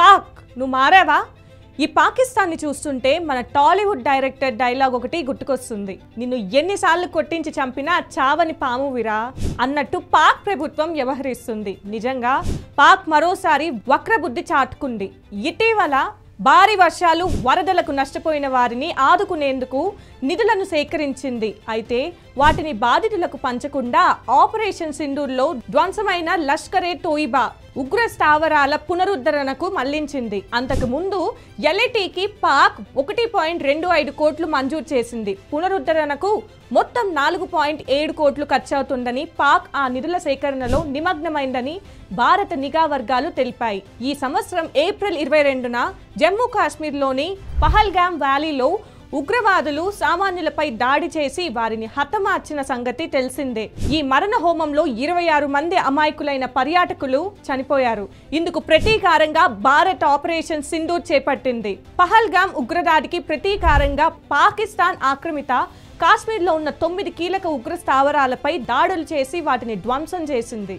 పాక్ నువ్వు మారావా? ఈ పాకిస్తాన్ని చూస్తుంటే మన టాలీవుడ్ డైరెక్టర్ డైలాగ్ ఒకటి గుర్తుకొస్తుంది. నిన్ను ఎన్నిసార్లు కొట్టించి చంపినా చావని పామువిరా అన్నట్టు పాక్ ప్రభుత్వం వ్యవహరిస్తుంది. నిజంగా పాక్ మరోసారి వక్రబుద్ధి చాటుకుంది. ఇటీవల భారీ వర్షాలు వరదలకు నష్టపోయిన వారిని ఆదుకునేందుకు నిధులను సేకరించింది. అయితే వాటిని బాధితులకు పంచకుండా ఆపరేషన్ సింధూర్లో ధ్వంసమైన లష్కరే తోయిబా ఉగ్ర స్థావరాల పునరుద్ధరణకు మళ్లించింది. అంతకు ముందు ఎల్ఏటీకి పాక్ 1.25 కోట్లు మంజూరు చేసింది. పునరుద్ధరణకు మొత్తం 4.7 కోట్లు ఖర్చవుతుందని పాక్ ఆ నిధుల సేకరణలో నిమగ్నమైందని భారత నిఘా వర్గాలు తెలిపాయి. ఈ సంవత్సరం ఏప్రిల్ 22న జమ్మూ కాశ్మీర్లోని పహల్గామ్ వ్యాలీలో ఉగ్రవాదులు సామాన్యులపై దాడి చేసి వారిని హతమార్చిన సంగతి తెలిసిందే. ఈ మరణ హోమంలో 26 మంది అమాయకులైన పర్యాటకులు చనిపోయారు. ఇందుకు ప్రతీకారంగా భారత్ ఆపరేషన్ సింధూర్ చేపట్టింది. పహల్గామ్ ఉగ్రదాడికి ప్రతీకారంగా పాకిస్తాన్ ఆక్రమిత కాశ్మీర్లో ఉన్న 9 కీలక ఉగ్ర స్థావరాలపై దాడులు చేసి వాటిని ధ్వంసం చేసింది.